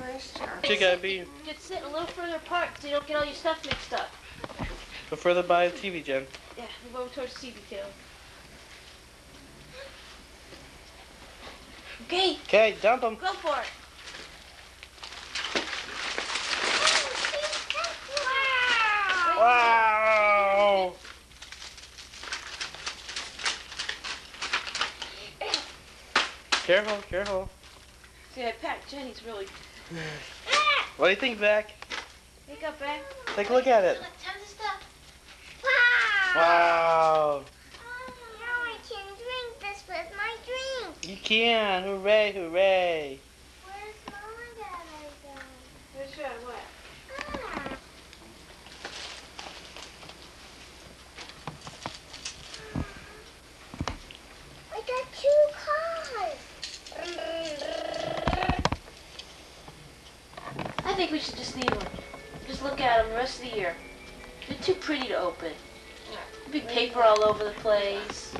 first? Or? You gotta be. Just sit a little further apart so you don't get all your stuff mixed up. Go further by the TV, Jen. Yeah, move over towards the TV, too. Okay. Okay, dump them. Go for it. Wow! Careful, careful. See, I packed Jenny's really. What do you think, Beck? Pick up, back. Take a look at it. Tons of stuff. Wow! Now I can drink this with my drink. You can! Hooray, hooray! Where's Mom and Dad go? Where's your what? I got 2 cars. I think we should just leave them. Just look at them the rest of the year. They're too pretty to open. There'll be paper all over the place.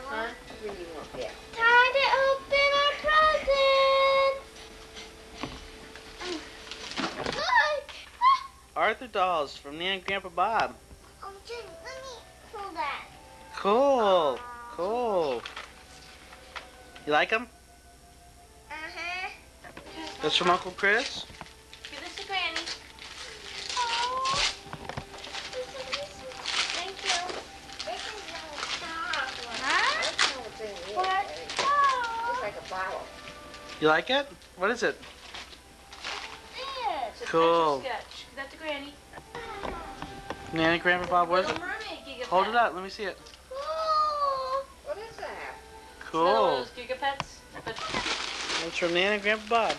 Huh? Time to open our presents. Look! Arthur dolls from Nan and Grandpa Bob. Oh, Jen, let me pull that. Cool, cool. You like them? Uh-huh. That's from Uncle Chris? Give this to Granny. Oh. Thank you. This is really soft. Huh? What? Oh. Like a bottle. You like it? What is it? It's a Cool. pencil sketch. Give that to Granny. Nan and Grandpa Bob, what is Little it? Mermaid Giga Hold Pet. it up, let me see it. Oh. What is that? It's another one Cool. of those Giga Pets. But It's from Nan and Grandpa Bob.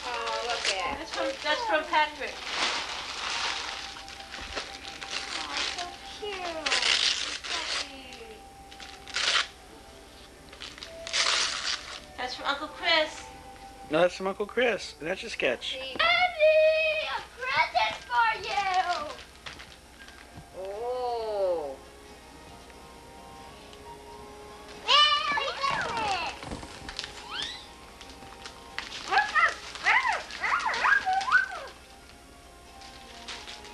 Oh, look at that's from Patrick. Oh, so cute. That's from Uncle Chris. No, that's from Uncle Chris. And that's your sketch. Eddie, a present for you. Oh. Merry Christmas.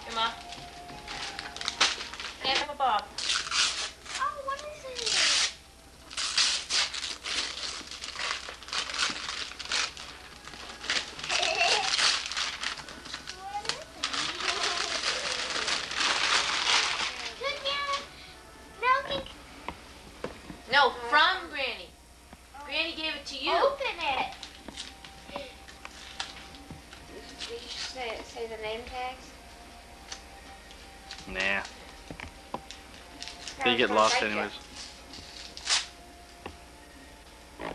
Emma. And Grandpa Bob. Oh, what is it? No, from Granny. Granny gave it to you. Open it. Did you say the name tags? Nah. They get lost anyways.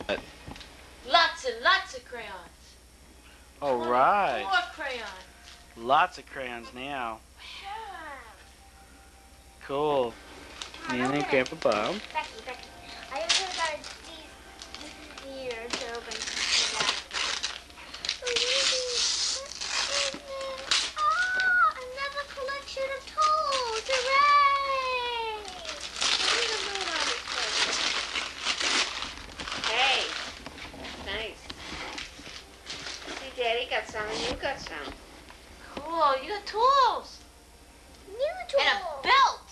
But, Lots and lots of crayons. alright. More crayons. Lots of crayons now. Cool. Nan and Grandpa Bob. Becky. I also got these here to open. Oh, another collection of toys! Hooray! Hey. Nice. See, Daddy got some and you got some. Cool, you got tools. New toys! And a belt.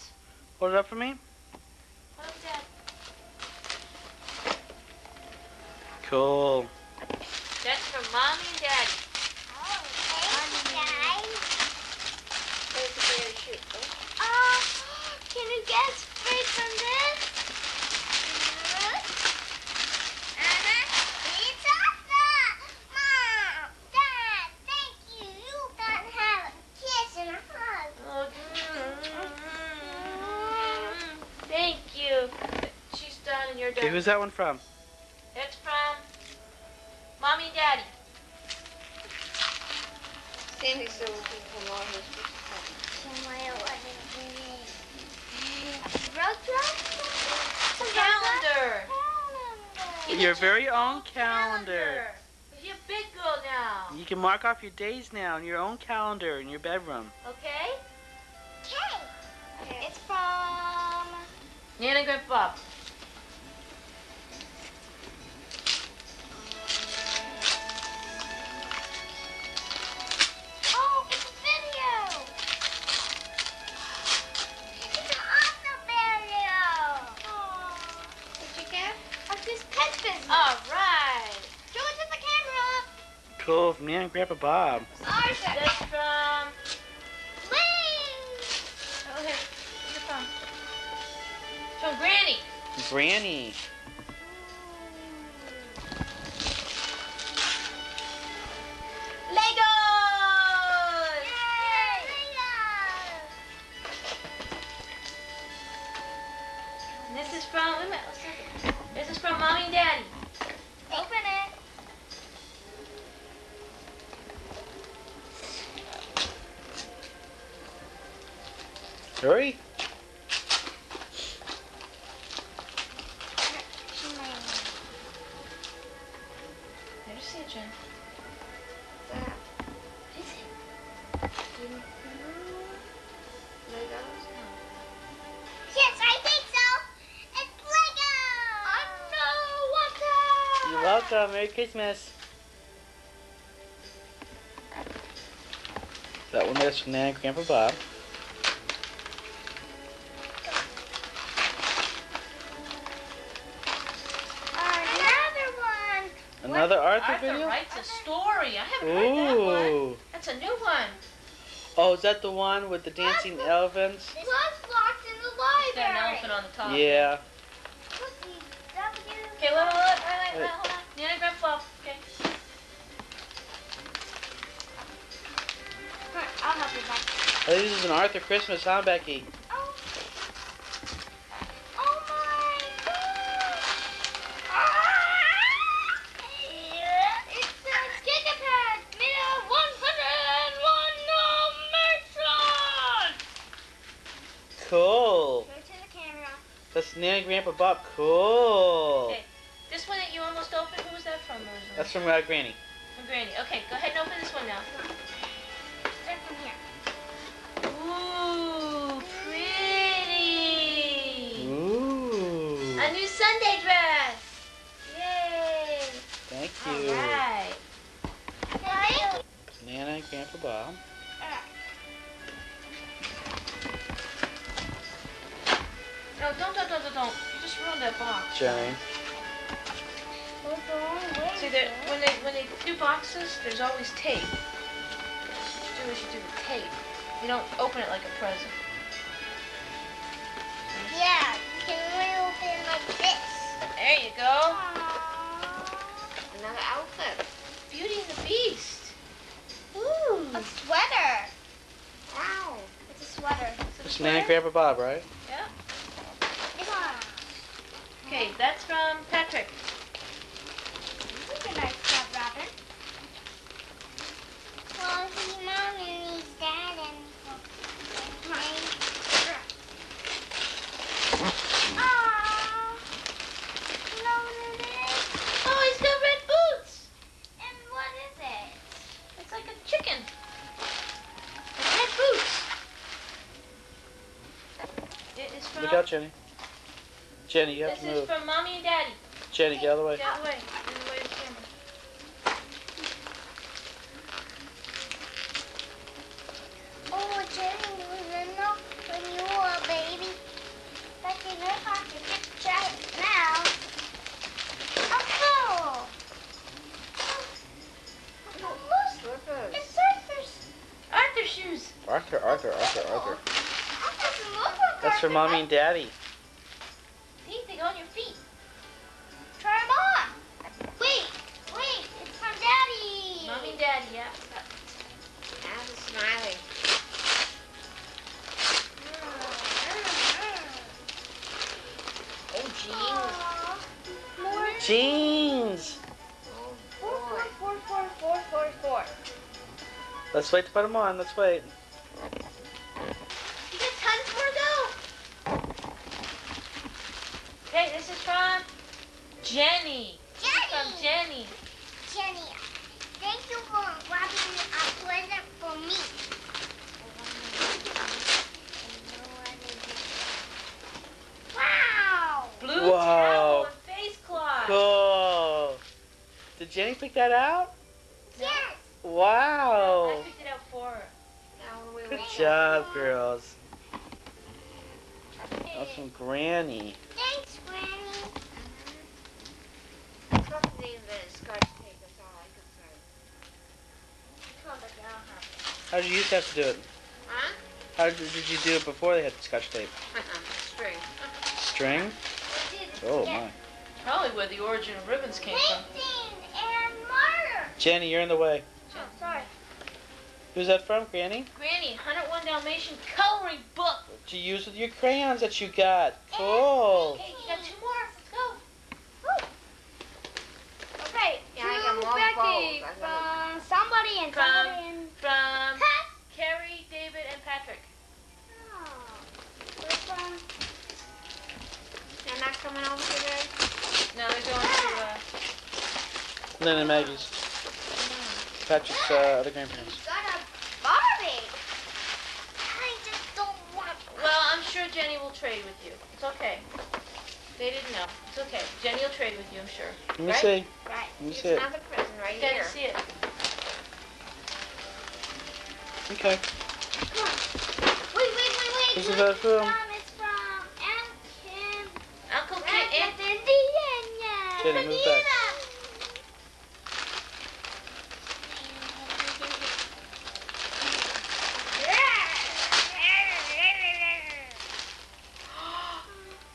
Hold it up for me. What was that? Cool. That's from Mommy and Daddy. Oh, thanks, guys. There's the bear shoot. Can you get straight from this? It's awesome! Mom, Dad, thank you. You got to have a kiss and a hug. Oh, thank you. She's done and you're Okay, done. who's that one from? It's from Mommy and Daddy. Sandy said we can come on his Calendar. Your very own calendar. You're a big girl now. You can mark off your days now in your own calendar in your bedroom. Okay? Okay. It's from... Nan and Grandpa Bob. Christmas. All right. Show it to the camera. Cool, from Nana and Grandpa Bob. Arthur. That's from. Wing. Oh, here. Where's it from? It's from Granny. Granny. Legos. And this is from. Wait a minute. What's that? This is from Mommy and Daddy. Open it. Hurry. Never see it, Jen. That. What is it? Legos? Yes, I think so. It's Lego. You're welcome. Merry Christmas. That one is from Nana and Grandpa Bob. Another one. Another Arthur Arthur video? writes a story. I haven't heard that one. Ooh. That's a new one. Oh, is that the one with the dancing elephants? This one's locked in the Got an library. elephant on the top. Yeah. Okay, wait, hold on. Nana, grab Fluff. Okay. I'll help you back. Oh, this is an Arthur Christmas, huh, Becky? Oh. Oh my god. Ah! It says Gigapad made of 101 Metron. Cool. Go to the camera. That's Nana and Grandpa Bob. Cool. Okay. This one that you almost opened, who was that from? That's from Granny. From Granny. Okay, go ahead and open this one now. Start from here. Ooh, pretty. Ooh. A new Sunday dress. Yay. Thank All you. right. Right? Nana and Grandpa Bob. No, don't. You just ruined that box. Jenny. See, when they do boxes, there's always tape. What you do with tape. You don't open it like a present. Yeah, you can only open like this. There you go. Another outfit. Beauty and the Beast. Ooh. A sweater. Wow. It's a sweater. It's Nana and Grandpa Bob, right? Yeah. This one. Okay, that's from Patrick. That's a nice stuff, Robin. Well, his mom and his dad and Aww. You know what it is? Oh, he's got red boots. And what is it? It's like a chicken. With red boots. It is from. Look out, Jenny. Jenny, you have This to is move. from Mommy and Daddy. Jenny, get out of the way. Get out of the way. Get in the way of the camera. Oh, Jenny, you remember when you were a baby? But you know how to just try it now. Oh, look. Slippers. It's Arthur's. Arthur shoes. Arthur. Arthur's That's for Mommy and Daddy. See, they go on your feet. Try them on. Wait, it's from Daddy. Mommy and Daddy, yeah. And the smiling. Oh, jeans. Aw. More. Jeans. Oh, boy. Four. Let's wait to put them on. Let's wait. You got tons more to go. Okay, this is from Jenny. This is from Jenny. Jenny, thank you for grabbing a present for me. Wow. Blue Whoa. towel and face cloth. Cool. Did Jenny pick that out? Yes. Wow. I picked it out for her. Now we Good wait. job, girls. That's from Granny. Thanks, Granny. How did you used to have to do it? Huh? How did you do it before they had Scotch tape? String. String? Oh my. Probably where the origin of ribbons came from. Painting and marker. Jenny, you're in the way. Oh, sorry. Who's that from, Granny? Granny, 101 Dalmatian coloring book. To use with your crayons that you got. Cool. Okay, you got 2 more. Let's go. Okay, Yeah, I to got more Becky bowls. I got from somebody and From- somebody and From Pat. Carrie, David, and Patrick. Oh. We're from They're not coming over today? No, they're going to, Lynn and Maggie's. Patrick's other grandparents. got a Barbie. I just don't want. well, I'm sure Jenny will trade with you. It's okay. They didn't know. It's okay. Jenny will trade with you, I'm sure. Let me Right? see. Right. Let me It's see it. another present right Get here. to see it. Okay. Come on. Wait. This is our film. It's from Aunt Kim. Uncle Kit Aunt and Indiana. Jenny, move back.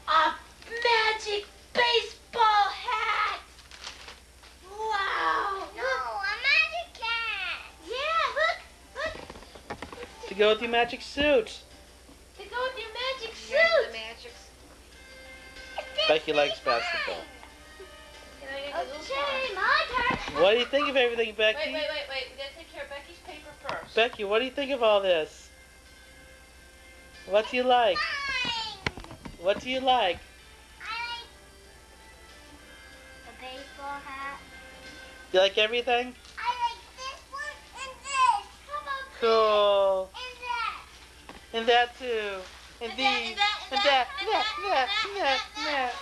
a magic baseball hat. Wow. No, a magic cat. Yeah, look. To go with your magic suit. To go with your magic Here's the suit. magic. Becky likes basketball. Can I get a little Okay, sign? my turn. What do you think of everything, Becky? Wait. We gotta take care of Becky's paper first. Becky, what do you think of all this? What do you like? Fine. What do you like? I like the baseball hat. You like everything? I like this one and this. How about Cool. this and that? And that too. And And that, these. and that, And that.